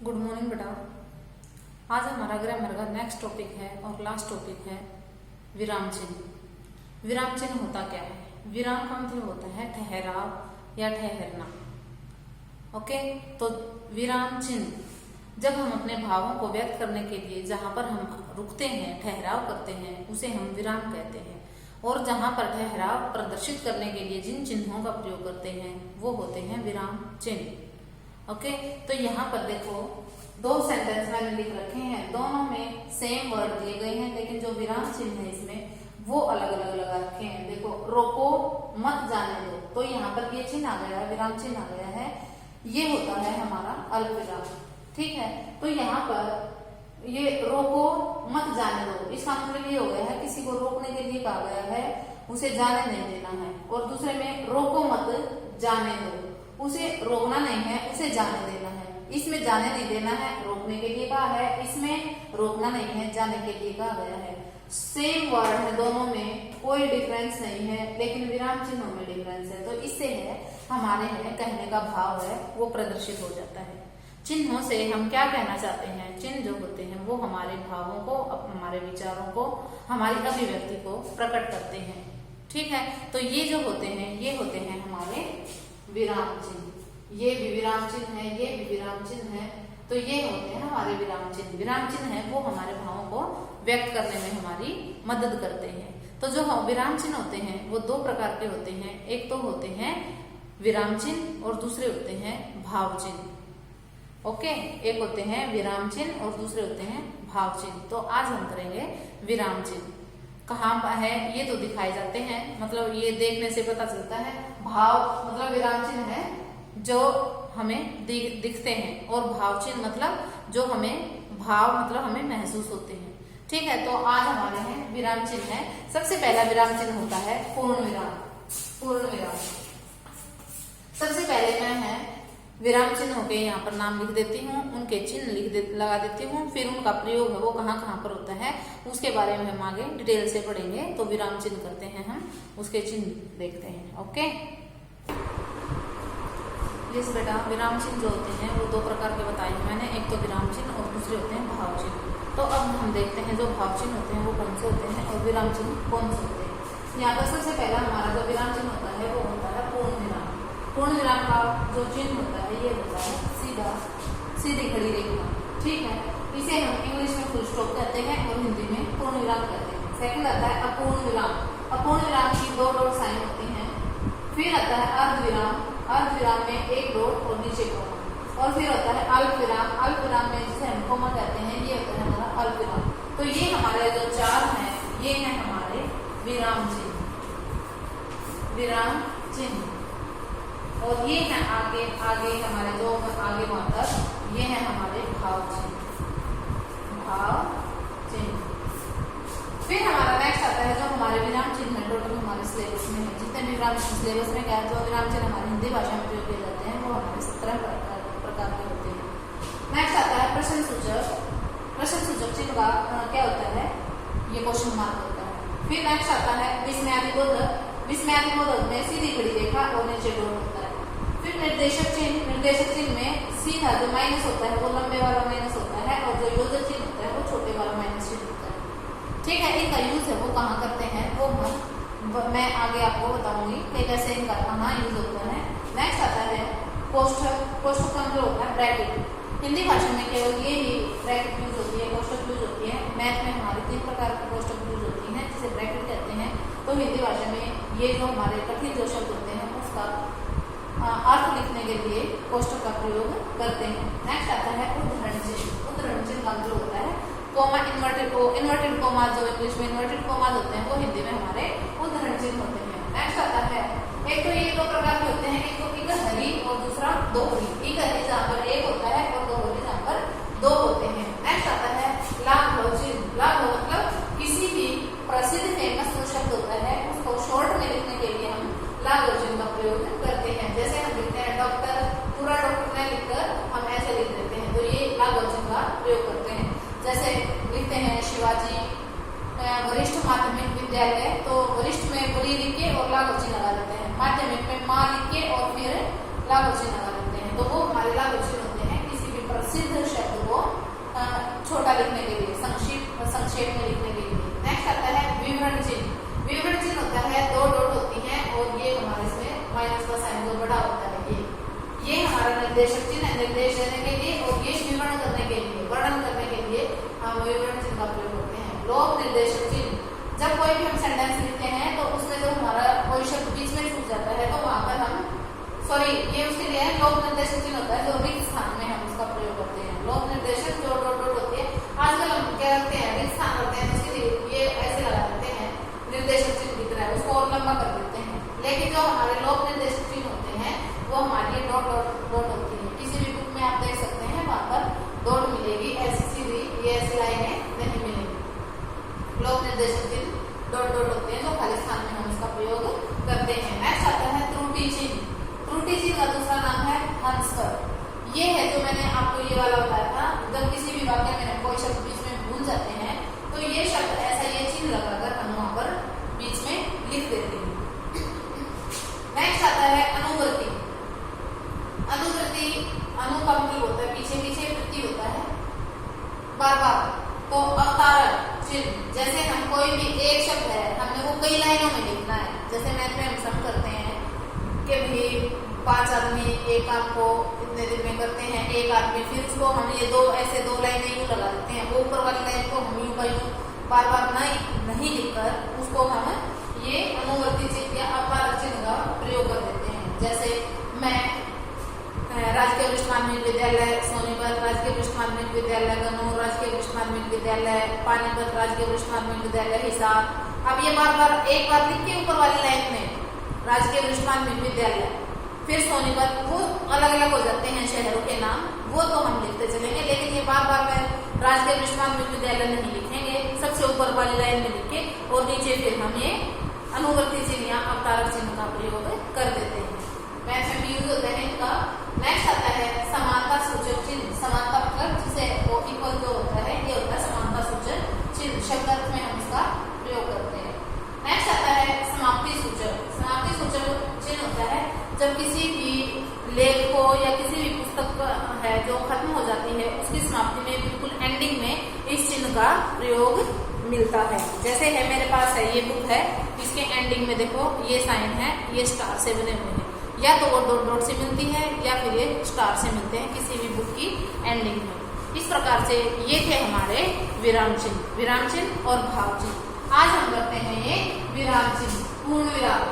Good morning बेटा। आज हमारा ग्रामर का नेक्स्ट टॉपिक है और लास्ट टॉपिक है विराम चिन्ह। विराम चिन्ह होता क्या है? विराम का मतलब होता है ठहराव या ठहरना। ओके, तो विराम चिन्ह जब हम अपने भावों को व्यक्त करने के लिए जहां पर हम रुकते हैं, ठहराव करते हैं, उसे हम विराम कहते हैं। और जहां पर ठहराव प्रदर्शित करने के लिए जिन चिन्हों का प्रयोग करते हैं वो होते हैं विराम चिन्ह। ओके, तो यहाँ पर देखो दो सेंटेंस मैंने लिख रखे हैं, दोनों में सेम वर्ड दिए गए हैं, लेकिन जो विराम चिन्ह है इसमें वो अलग अलग लगा रखे हैं। देखो, रोको मत जाने दो, तो यहाँ पर ये चिन्ह आ गया है, विराम चिन्ह आ गया है, ये होता है हमारा अल्पविराम। ठीक है, तो यहाँ पर ये रोको मत जाने दो, इसका मतलब ये हो गया है किसी को रोकने के लिए कहा गया है, उसे जाने नहीं देना है। और दूसरे में रोको मत जाने दो, उसे रोकना नहीं है, उसे जाने देना है। इसमें जाने नहीं देना है, रोकने के लिए कहा है, इसमें रोकना नहीं है, जाने के लिए कहा गया है। सेम वर्ड है, दोनों में कोई डिफरेंस नहीं है, लेकिन विराम चिन्हों में डिफरेंस है। तो इससे है हमारे में कहने का भाव है वो प्रदर्शित हो जाता है। चिन्हों से हम क्या कहना चाहते हैं? चिन्ह जो होते हैं वो हमारे भावों को, हमारे विचारों को, हमारी अभिव्यक्ति को प्रकट करते हैं। ठीक है, तो ये जो होते हैं ये होते हैं हमारे विराम चिन्ह। ये भी विराम चिन्ह है, ये भी विराम चिन्ह है, तो ये होते हैं हमारे विराम चिन्ह। विराम चिन्ह है वो हमारे भावों को व्यक्त करने में हमारी मदद करते हैं। तो जो विराम चिन्ह होते हैं वो दो प्रकार के होते हैं, एक तो होते हैं विराम चिन्ह और दूसरे होते हैं भाव चिन्ह। ओके, एक होते हैं विराम चिन्ह और दूसरे होते हैं भाव चिन्ह। तो आज हम करेंगे विराम चिन्ह। कहाँ है ये तो दिखाए जाते हैं, मतलब ये देखने से पता चलता है। भाव मतलब विराम चिन्ह है जो हमें दिखते हैं, और भाव चिन्ह मतलब जो हमें भाव मतलब हमें महसूस होते हैं। ठीक है, तो आज हमारे हैं विराम चिन्ह है। सबसे पहला विराम चिन्ह होता है पूर्ण विराम। पूर्ण विराम सबसे पहले मैं है विराम चिन्हों के यहाँ पर नाम लिख देती हूँ, उनके चिन्ह लगा देती हूँ, फिर उनका प्रयोग है वो कहाँ कहाँ पर होता है उसके बारे में हम आगे डिटेल से पढ़ेंगे। तो विराम चिन्ह करते हैं हम, उसके चिन्ह देखते हैं। ओके, यस बेटा, विराम चिन्ह जो होते हैं वो दो प्रकार के बताए हैं मैंने, एक तो विराम चिन्ह और दूसरे होते हैं भाव चिन्ह। तो अब हम देखते हैं जो भाव चिन्ह होते हैं वो कौन से होते हैं और विराम चिन्ह कौन से होते हैं। यहाँ पर सबसे पहला हमारा जो विराम चिन्ह होता है वो होता है पूर्ण विराम। पूर्ण विराम का जो चिन्ह होता है ये होता है सीधी खड़ी रेखा। ठीक है, इसे हम इंग्लिश में फुल स्टॉप कहते हैं और हिंदी में पूर्ण विराम कहते हैं। सेकंड आता है अपूर्ण विराम। अपूर्ण विराम की दो डॉट साइन होती हैं। फिर आता है अर्धविराम। अर्धविराम में एक डॉट और नीचे कोमा। और फिर होता है अल्पविराम। अल्पविराम में जिसे हम कोमा कहते हैं ये होता है हमारा अल्पविराम। तो ये हमारे जो चार हैं ये हैं हमारे विराम चिन्ह। विराम चिन्ह और ये है आगे हमारे जो आगे मात्र ये है हमारे भाव चिन्ह। भाव चिन्ह। फिर हमारा नेक्स्ट आता है जो हमारे विराम चिन्ह है, टोटल हमारे सिलेबस में है जितने भी विराम सिलेबस में क्या है, जो विराम चिन्ह हमारी हिंदी भाषा में प्रयोग किए जाते हैं वो हमारे 17 प्रकार के होते हैं। नेक्स्ट आता है प्रश्न सूचक। प्रश्न सूचक चिन्ह का क्या होता है? ये क्वेश्चन मार्क होता है। फिर नेक्स्ट आता है विस्मयादिबोधक। विस्मयादिबोधक में सीधी खड़ी रेखा और नीचे डॉट होता है। फिर निर्देशक चिन्ह। निर्देशक चिन्ह में सीधा जो माइनस होता है वो लंबे वाला माइनस होता है, और जो योजक चिन्ह होता है वो छोटे वाला माइनस चिन्ह होता है। ठीक है, इनका यूज है वो कहाँ करते हैं वो मैं आगे आपको बताऊंगी कि कैसे इनका कहाँ यूज होता है। नेक्स्ट आता है कोष्ठक। कोष्ठक का मतलब होता है ब्रैकेट। हिंदी भाषा में केवल ये ही ब्रैकेट यूज होती है, कोष्ठक यूज होती है। मैथ में हमारी 3 प्रकार की कोष्ठक यूज होती है जिसे ब्रैकेट कहते हैं। तो हिंदी भाषा में ये जो हमारे कठिन जो शब्द होते हैं उसका अर्थ लिखने के लिए कोष्ठक का प्रयोग करते हैं। नेक्स्ट आता है उद्धरण चिन्ह। उद्धरण चिन्ह का मतलब होता है कोमा, इन्वर्टेड कोमा, जो इंग्लिश में इन्वर्टेड कोमा होते हैं वो हिंदी में हमारे उद्धरण चिन्ह होते हैं। नेक्स्ट आता है एक तो ये दो प्रकार के होते हैं, एक तो इकहरी और दूसरा दोहरी। इकहरी जहाँ पर एक होता है और दोहरी जहाँ पर दो होते हैं। नेक्स्ट आता है लाघव चिन्ह। लाघव मतलब किसी भी प्रसिद्ध फेमस जो शब्द होता है उसको शॉर्ट में लिखने के लिए हम लाघव चिन्ह का प्रयोग करते हैं। जैसे हम लिखते हैं डॉक्टर, पूरा डॉक्टर ने लिखकर हम ऐसे लिख देते हैं, तो ये लाघव चिन्ह का प्रयोग करते हैं। जैसे लिखते हैं शिवाजी वरिष्ठ माध्यमिक विद्यालय, तो वरिष्ठ में बड़ी लिख के और लाघव चिन्ह लगा देते हैं। माध्यमिक में माँ लिख के और फिर लाघव चिन्ह लगा देते हैं, तो वो हमारे लाघव चिन्ह होते हैं। सिद्ध शब्द को छोटा लिखने के लिए, संक्षेप में लिखने के लिए। नेक्स्ट आता है विवरण चिन्ह। विवरण चिन्ह होता है 2 डॉट होती है और ये हमारे इसमें माइनस का साइन जो बड़ा होता है ये हमारा निर्देशक चिन्ह है, निर्देश देने के लिए, और ये विवरण करने के लिए, वर्णन करने के लिए हम विवरण चिन्ह का प्रयोग करते हैं। लोक निर्देशक चिन्ह, जब कोई भी हम सेंटेंस लिखते हैं तो उसमें जो हमारा कोई शब्द बीच में छूट जाता है तो वहां पर हम ये उसके लिए लोक निर्देशक चिन्ह होता है जो रिक्त स्थान में हम उसका प्रयोग करते हैं। लोक निर्देशक जो डॉट डॉट होती है, आजकल हम क्या करते हैं रिक्त स्थान करते हैं, उसके लिए ये ऐसे लगा देते हैं निर्देशक चिन्ह की तरह, उसको और लंबा कर देते हैं। लेकिन जो हमारे लोक निर्देशक चिन्ह होते हैं वो हमारी डॉट डॉट डॉट होती है। किसी भी बुक में आप देख सकते हैं वहां पर डॉट मिलेगी, ऐसी सीधी ये ऐसी लाइनें नहीं मिलेगी। लोक निर्देशक चिन्ह डॉट डॉट होते हैं जो खाली स्थान में हम इसका प्रयोग करते हैं। नेक्स्ट आता है त्रुटि चिन्ह। त्रुटि चिन्ह का दूसरा नाम है हंसकर। ये है जो मैंने आपको ये वाला बताया था, जब किसी भी वाक्य में कोई शब्द बीच में भूल जाते हैं तो ये शब्द ऐसा ये चिन्ह लगाकर हम वहां पर बीच में लिख देते हैं। नेक्स्ट आता है अनुवृत्ति। अनुवृत्ति, अनु का मतलब होता है पीछे, पीछे वृत्ति होता है बार बार, तो अवतारक चिन्ह, जैसे हम कोई भी एक शब्द है हमने वो कई लाइनों में लिखना है, जैसे मैथ में हम सम करते हैं कि भाई 5 आदमी एक काम को इतने दिन में करते हैं, एक आदमी, फिर उसको हम ये ऐसे दो लाइनें यूं लगा देते हैं, वो ऊपर वाली लाइन को हम यूं का यूं बार बार नहीं लिखकर उसको हम ये अनुवृत्ति चिन्ह या अपवारक चिन्ह का प्रयोग कर देते हैं। जैसे मैं राजकीय वरिष्ठ माध्यमिक विद्यालय सोनीपत, राजकीय वरिष्ठ माध्यमिक विद्यालय गनूर, राजकीय वरिष्ठ माध्यमिक विद्यालय पानीपत, राजकीय वरिष्ठ माध्यमिक विद्यालय हिसार। अब ये बार बार एक बार लिख के ऊपर वाली लाइन में राजकीय वरिष्ठ माध्यमिक विद्यालय, फिर सोनीपत, वो अलग अलग हो जाते हैं शहरों के नाम, वो तो हम लिखते चलेंगे, लेकिन ये बार बार में राजकीय वरिष्ठ माध्यमिक विद्यालय नहीं लिखेंगे, सबसे ऊपर वाली लाइन में लिख के और नीचे फिर हम ये अनुवृत्ति चिन्ह या अवतारक चिन्ह का प्रयोग कर देते हैं। मैथ में भी यूज होता है इनका। नेक्स्ट आता है समानता सूचक चिन्ह। समानता मतलब जिसे वो इक्वल जो होता है ये होता है समानता सूचक चिन्ह, शब्दार्थ में हम इसका प्रयोग करते हैं। नेक्स्ट आता है समाप्ति सूचक। समाप्ति सूचक चिन्ह होता है जब किसी भी लेख को या किसी भी पुस्तक है जो खत्म हो जाती है उसकी समाप्ति में बिल्कुल एंडिंग में इस चिन्ह का प्रयोग मिलता है। जैसे है मेरे पास है ये बुक है, इसके एंडिंग में देखो ये साइन है, ये स्टार से बने हुए हैं, या तो वो डॉट डॉट से मिलती है या फिर ये स्टार से मिलते हैं किसी भी बुक की एंडिंग में। इस प्रकार से ये थे हमारे विराम चिन्ह और भाव चिन्ह। आज हम करते हैं ये विराम चिन्ह, पूर्ण विराम।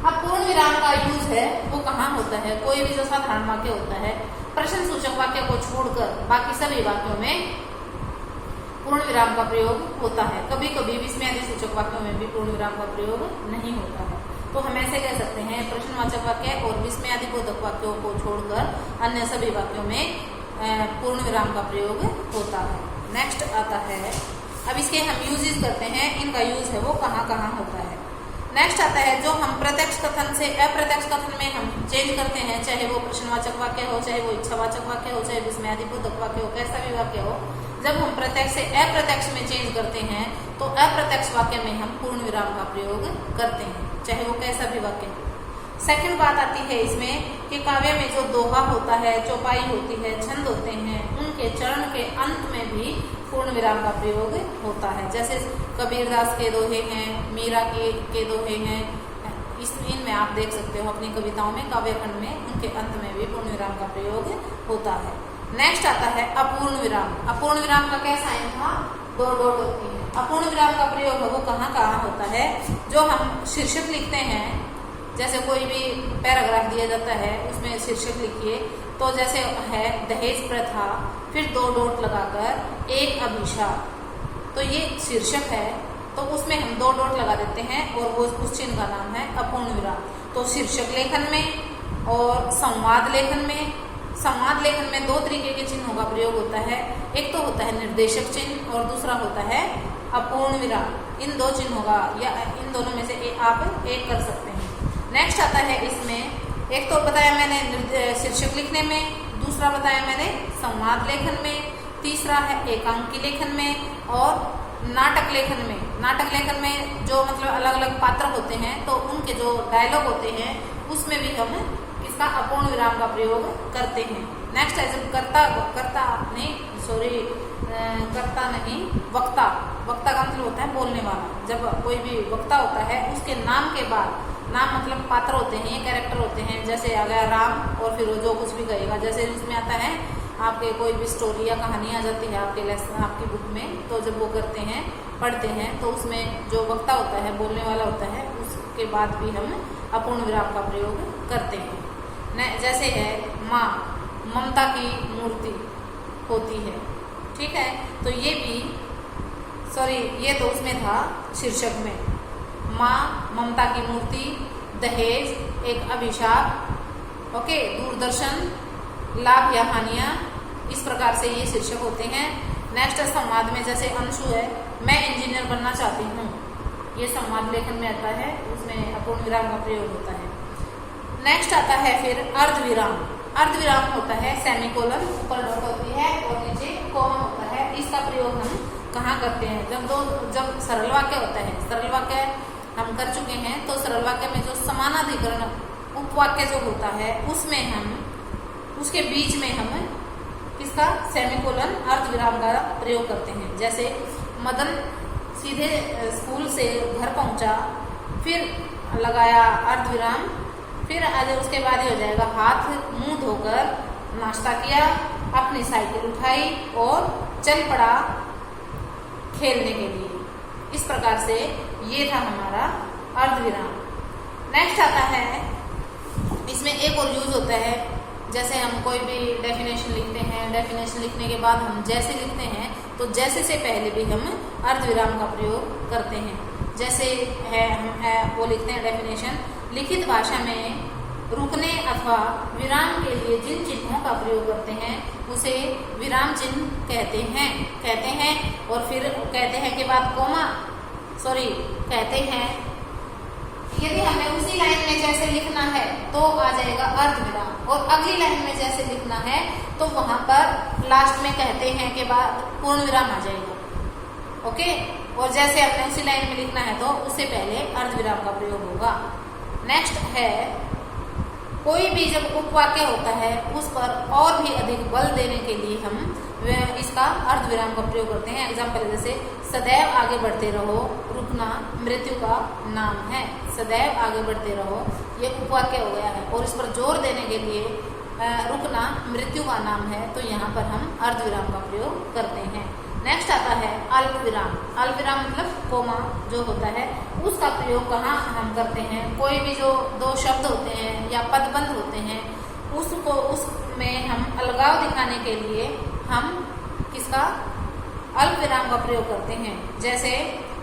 अब पूर्ण विराम का यूज है वो कहाँ होता है? कोई भी जो साधारण वाक्य होता है, प्रश्न सूचक वाक्य को छोड़कर बाकी सभी वाक्यों में पूर्ण विराम का प्रयोग होता है। कभी कभी विस्मयादि सूचक वाक्यों में भी पूर्ण विराम का प्रयोग नहीं होता है। तो हम ऐसे कह सकते हैं प्रश्नवाचक वाक्य और विस्मयादि बोधक वाक्यों को छोड़कर अन्य सभी वाक्यों में पूर्ण विराम का प्रयोग होता है। नेक्स्ट आता है, अब इसके हम यूजेस करते हैं, इनका यूज है वो कहाँ कहाँ होता है। नेक्स्ट आता है जो हम प्रत्यक्ष कथन से अप्रत्यक्ष कथन में हम चेंज करते हैं, चाहे वो प्रश्नवाचक वाक्य हो, चाहे वो इच्छावाचक वाक्य हो, चाहे विस्मयादि बोधक वाक्य हो, कैसा भी वाक्य हो, जब हम प्रत्यक्ष से अप्रत्यक्ष में चेंज करते हैं तो अप्रत्यक्ष वाक्य में हम पूर्ण विराम का प्रयोग करते हैं, चाहे वो कैसा भी वाक्य हो। सेकंड बात आती है इसमें कि काव्य में जो दोहा होता है, चौपाई होती है, छंद होते हैं, उनके चरण के अंत में भी पूर्ण विराम का प्रयोग होता है। जैसे कबीरदास के दोहे हैं, मीरा के दोहे हैं, इनमें आप देख सकते हो अपनी कविताओं में, काव्यखंड में, उनके अंत में भी पूर्ण विराम का प्रयोग होता है। नेक्स्ट आता है अपूर्ण विराम। अपूर्ण विराम का क्या साइन था? दो डॉट होती है। अपूर्ण विराम का प्रयोग है वो कहाँ कहाँ होता है? जो हम शीर्षक लिखते हैं, जैसे कोई भी पैराग्राफ दिया जाता है उसमें शीर्षक लिखिए, तो जैसे है दहेज प्रथा, फिर दो डॉट लगाकर एक अभिशाप, तो ये शीर्षक है तो उसमें हम दो डॉट लगा देते हैं और वो उस चिन्ह का नाम है अपूर्ण विराम। तो शीर्षक लेखन में और संवाद लेखन में दो तरीके के चिन्हों का प्रयोग होता है। एक तो होता है निर्देशक चिन्ह और दूसरा होता है अपूर्ण विराम। इन दो चिन्हों का या इन दोनों में से आप एक कर सकते हैं। नेक्स्ट आता है इसमें, एक तो बताया मैंने शीर्षक लिखने में, दूसरा बताया मैंने संवाद लेखन में, तीसरा है एकांकी लेखन में और नाटक लेखन में। नाटक लेखन में जो मतलब अलग अलग पात्र होते हैं तो उनके जो डायलॉग होते हैं उसमें भी हम किसका अपूर्ण विराम का प्रयोग करते हैं। नेक्स्ट है जब वक्ता, वक्ता का मतलब होता है बोलने वाला। जब कोई भी वक्ता होता है उसके नाम के बाद, नाम मतलब पात्र होते हैं, ये कैरेक्टर होते हैं, जैसे आ गया राम और फिर वो जो कुछ भी कहेगा, जैसे इसमें आता है आपके कोई भी स्टोरी या कहानी आ जाती है आपके लेसन आपकी बुक में, तो जब वो करते हैं पढ़ते हैं तो उसमें जो वक्ता होता है बोलने वाला होता है उसके बाद भी हम अपूर्ण विराम का प्रयोग करते हैं। जैसे है माँ, ममता की मूर्ति होती है, ठीक है, तो ये भी ये तो उसमें था शीर्षक में, माँ, ममता की मूर्ति, दहेज, एक अभिशाप, ओके, दूरदर्शन, लाभ या हानियां, इस प्रकार से ये शीर्षक होते हैं। नेक्स्ट संवाद में जैसे अंशु है, मैं इंजीनियर बनना चाहती हूँ, ये संवाद लेखन में आता है, उसमें अपूर्ण विराम का प्रयोग होता है। नेक्स्ट आता है फिर अर्धविराम। अर्धविराम होता है सेमीकोलन, ऊपर डॉट होती है और नीचे कोमा होता है। इसका प्रयोग हम कहाँ करते हैं? जब सरल वाक्य होता है, सरल वाक्य हम कर चुके हैं, तो सरल वाक्य में जो समानाधिकरण उपवाक्य जो होता है उसमें हम उसके बीच में हम किसका सेमीकोलन अर्धविराम का प्रयोग करते हैं। जैसे मदन सीधे स्कूल से घर पहुंचा, फिर लगाया अर्धविराम, फिर आज उसके बाद ही हो जाएगा हाथ मुंह धोकर नाश्ता किया, अपनी साइकिल उठाई और चल पड़ा खेलने के लिए। इस प्रकार से ये था हमारा अर्धविराम। नेक्स्ट आता है, इसमें एक और यूज होता है, जैसे हम कोई भी डेफिनेशन लिखते हैं, डेफिनेशन लिखने के बाद हम जैसे लिखते हैं तो जैसे से पहले भी हम अर्धविराम का प्रयोग करते हैं। जैसे है वो लिखते हैं डेफिनेशन, लिखित भाषा में रुकने अथवा विराम के लिए जिन चिन्हों का प्रयोग करते हैं उसे विराम चिन्ह कहते हैं और फिर कहते हैं के बाद कहते हैं। यदि हमें उसी लाइन में जैसे लिखना है तो आ जाएगा अर्धविराम, और अगली लाइन में जैसे लिखना है तो वहां पर लास्ट में कहते हैं के बाद पूर्ण विराम आ जाएगा, ओके। और जैसे हमने उसी लाइन में लिखना है तो उससे पहले अर्धविराम का प्रयोग होगा। नेक्स्ट है, कोई भी जब उपवाक्य होता है उस पर और भी अधिक बल देने के लिए हम इसका अर्धविराम का प्रयोग करते हैं। एग्जाम्पल जैसे सदैव आगे बढ़ते रहो, रुकना मृत्यु का नाम है, सदैव आगे बढ़ते रहो ये उपवाक्य हो गया है, और इस पर जोर देने के लिए रुकना मृत्यु का नाम है, तो यहाँ पर हम अर्धविराम का प्रयोग करते हैं। नेक्स्ट आता है अल्पविराम। अल्पविराम मतलब कोमा जो होता है उसका प्रयोग कहाँ हम करते हैं? कोई भी जो दो शब्द होते हैं या पदबंध होते हैं उसमें हम अलगाव दिखाने के लिए हम किसका अल्पविराम का प्रयोग करते हैं। जैसे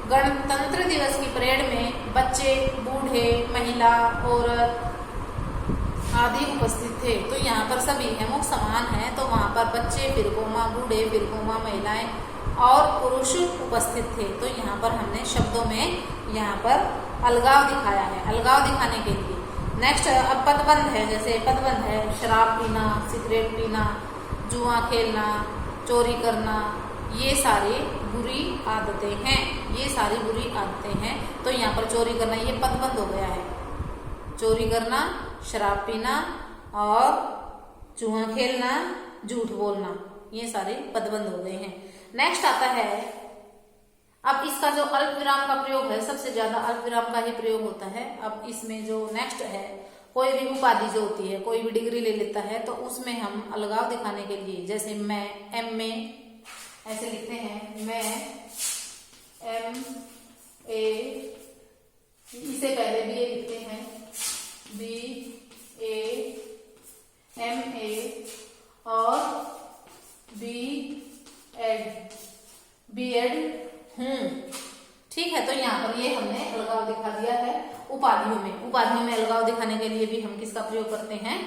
गणतंत्र दिवस की परेड में बच्चे, बूढ़े, महिला, औरत आदि उपस्थित थे, तो यहाँ पर सभी है मुख समान है, तो वहाँ पर बच्चे फिर कोमा, बूढ़े फिर कोमा, महिलाएं और पुरुष उपस्थित थे, तो यहाँ पर हमने शब्दों में यहाँ पर अलगाव दिखाया है, अलगाव दिखाने के लिए। नेक्स्ट अब पदबंध है, जैसे पदबंध है शराब पीना, सिगरेट पीना, जुआ खेलना, चोरी करना, ये सारी बुरी आदतें हैं, ये सारी बुरी आदतें हैं, तो यहाँ पर चोरी करना ये पदबंध हो गया है। चोरी करना, शराब पीना और जुआ खेलना, झूठ बोलना, ये सारे पदबंध हो गए हैं। नेक्स्ट आता है, अब इसका जो अल्पविराम का प्रयोग है सबसे ज्यादा अल्पविराम का ही प्रयोग होता है। अब इसमें जो नेक्स्ट है, कोई भी उपाधि जो होती है, कोई भी डिग्री ले लेता है तो उसमें हम अलगाव दिखाने के लिए, जैसे मैं MA ऐसे लिखते हैं, मैं MA, इससे पहले BA लिखते हैं, BA, MA और B.Ed हूँ, ठीक है। तो यहाँ पर ये हमने अलगाव दिखा दिया है उपाधियों में। उपाधियों में अलगाव दिखाने के लिए भी हम किसका प्रयोग करते हैं?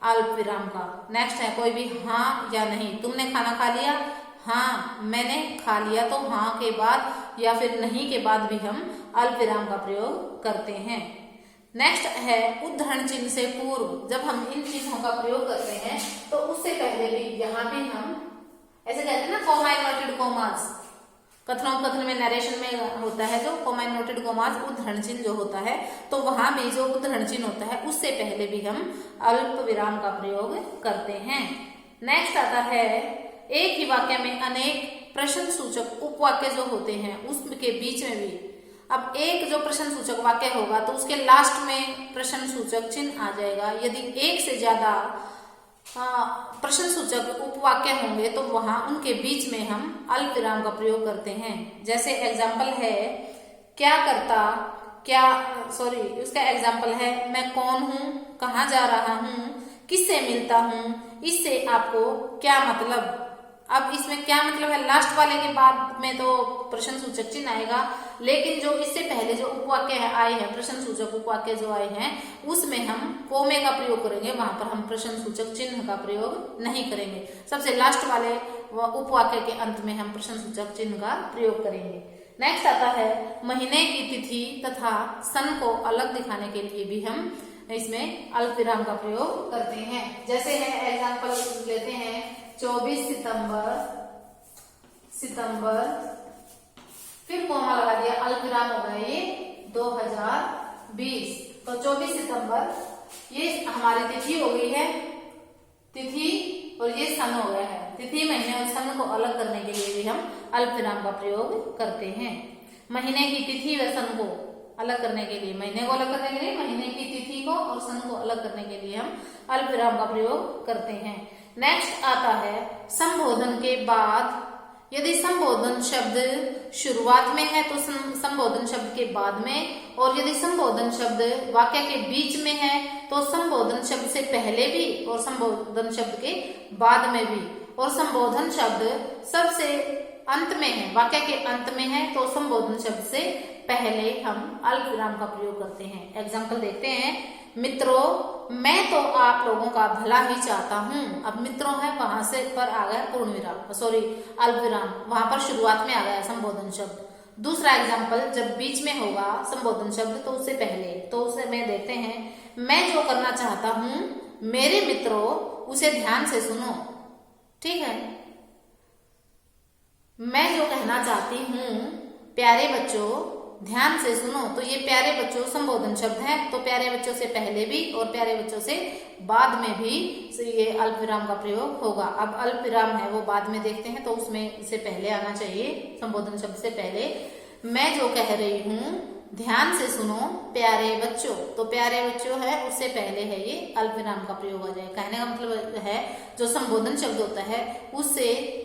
अल्पविराम का। नेक्स्ट है कोई भी हाँ या नहीं, तुमने खाना खा लिया, हाँ मैंने खा लिया, तो हाँ के बाद या फिर नहीं के बाद भी हम अल्पविराम का प्रयोग करते हैं। नेक्स्ट है उद्धरण चिन्ह से पूर्व, जब हम इन चिन्हों का प्रयोग करते हैं तो उससे पहले भी यहाँ भी हम ऐसे कहते हैं ना, कॉमा इन्वर्टेड कॉमास, कथनोपकथन में नरेशन में होता है जो कॉमा नोटेड कॉमाज उद्धरण चिन्ह जो होता है, तो वहां भी जो उद्धरण चिन्ह होता है उससे पहले भी हम अल्प विराम का प्रयोग करते हैं। नेक्स्ट आता है एक ही वाक्य में अनेक प्रश्न सूचक उपवाक्य जो होते हैं उसके बीच में भी, अब एक जो प्रश्न सूचक वाक्य होगा तो उसके लास्ट में प्रश्न सूचक चिन्ह आ जाएगा। यदि एक से ज्यादा प्रश्न सूचक उपवाक्य होंगे तो वहां उनके बीच में हम अल्प विराम का प्रयोग करते हैं। जैसे एग्जाम्पल है क्या करता, उसका एग्जाम्पल है मैं कौन हूं, कहाँ जा रहा हूं, किससे मिलता हूं, इससे आपको क्या मतलब। अब इसमें क्या मतलब है, लास्ट वाले के बाद में तो प्रश्न सूचक चिन्ह आएगा, लेकिन जो इससे पहले जो उपवाक्य आए हैं, प्रश्न सूचक उपवाक्य जो आए हैं उसमें हम कोमे का प्रयोग करेंगे, वहां पर हम प्रश्न सूचक चिन्ह का प्रयोग नहीं करेंगे। सबसे लास्ट वाले उपवाक्य के अंत में हम प्रश्न सूचक चिन्ह का प्रयोग करेंगे। नेक्स्ट आता है महीने की तिथि तथा सन को अलग दिखाने के लिए भी हम इसमें अल्प विराम का प्रयोग करते हैं। जैसे है एग्जाम्पल लेते हैं 24 सितंबर, फिर कोमा लगा दिया, अल्प विराम हो गया ये 2020। तो 24 सितंबर ये हमारी तिथि हो गई है, तिथि और ये सन हो गया है। तिथि महीने और सन को अलग करने के लिए भी हम अल्प विराम का प्रयोग करते हैं। महीने की तिथि व सन को अलग करने के लिए, महीने को अलग करने के लिए, महीने की तिथि को और सन को अलग करने के लिए हम अल्प विराम का प्रयोग करते हैं। नेक्स्ट आता है संबोधन के बाद, यदि संबोधन शब्द शुरुआत में है तो संबोधन शब्द के बाद में, और यदि संबोधन शब्द वाक्य के बीच में है तो संबोधन शब्द से पहले भी और संबोधन शब्द के बाद में भी, और संबोधन शब्द सबसे अंत में है, वाक्य के अंत में है तो संबोधन शब्द से पहले हम अल्प विराम का प्रयोग करते हैं। एग्जाम्पल देखते हैं, मित्रों मैं तो आप लोगों का भला ही चाहता हूं। अब मित्रों है वहां से पर आ गया पूर्ण विराम, अल्प विराम, वहां पर शुरुआत में आ गया संबोधन शब्द। दूसरा एग्जाम्पल जब बीच में होगा संबोधन शब्द तो उससे पहले, तो उसे में देखते हैं मैं जो करना चाहता हूं मेरे मित्रों उसे ध्यान से सुनो। ठीक है, मैं जो कहना चाहती हूं प्यारे बच्चों ध्यान से सुनो, तो ये प्यारे बच्चों संबोधन शब्द है, तो प्यारे बच्चों से पहले भी और प्यारे बच्चों से बाद में भी ये अल्प विराम का प्रयोग होगा। अब अल्प विराम है वो बाद में देखते हैं, तो उसमें से पहले आना चाहिए, संबोधन शब्द से पहले मैं जो कह रही हूं ध्यान से सुनो प्यारे बच्चों, तो प्यारे बच्चों है उससे पहले है ये अल्प विराम का प्रयोग हो जाएगा। कहने का मतलब है जो संबोधन शब्द होता है उससे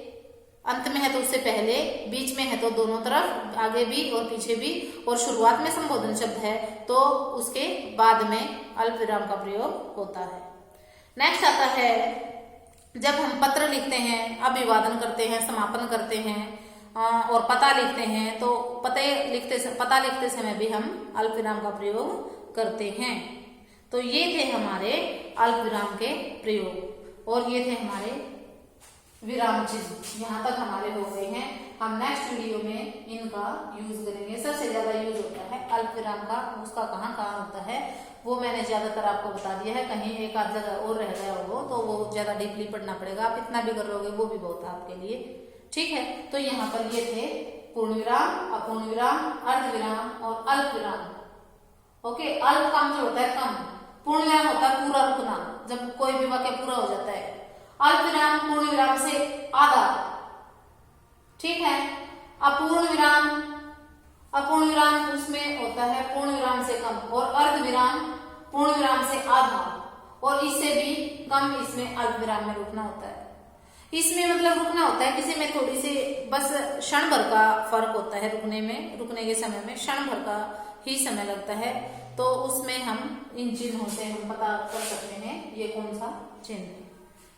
अंत में है तो उससे पहले, बीच में है तो दोनों तरफ, आगे भी और पीछे भी, और शुरुआत में संबोधन शब्द है तो उसके बाद में अल्प विराम का प्रयोग होता है। नेक्स्ट आता है जब हम पत्र लिखते हैं, अभिवादन करते हैं, समापन करते हैं और पता लिखते हैं, तो पता लिखते समय भी हम अल्प विराम का प्रयोग करते हैं। तो ये थे हमारे अल्प विराम के प्रयोग और ये थे हमारे विराम चिन्ह। यहाँ तक हमारे हो गए हैं। हम नेक्स्ट वीडियो में इनका यूज करेंगे। सबसे ज्यादा यूज होता है अल्प विराम का, उसका कहाँ कहाँ होता है वो मैंने ज्यादातर आपको बता दिया है। कहीं एक आध जगह और रह गया हो तो वो ज्यादा डीपली पढ़ना पड़ेगा। आप इतना भी कर लोगे वो भी बहुत है आपके लिए। ठीक है, तो यहाँ पर ये थे पूर्ण विराम, अपूर्ण विराम, अर्ध विराम और अल्प विराम। ओके, अल्प का मतलब होता है कम, पूर्ण विराम होता है पूरा रुकना, जब कोई भी वाक्य पूरा हो जाता है। अल्प विराम पूर्ण विराम से आधा। ठीक है, अपूर्ण विराम उसमें होता है पूर्ण विराम से कम, और अर्ध विराम पूर्ण विराम से आधा, और इससे भी कम इसमें अल्प विराम में रुकना होता है। इसमें मतलब रुकना होता है, किसी में थोड़ी सी बस क्षण भर का फर्क होता है रुकने में, रुकने के समय में क्षण भर का ही समय लगता है, तो उसमें हम इन चिन्हों से हम पता कर सकते हैं ये कौन सा चिन्ह है।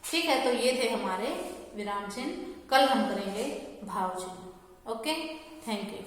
ठीक है, तो ये थे हमारे विराम चिन्ह। कल हम करेंगे भाव चिन्ह। Okay, thank you.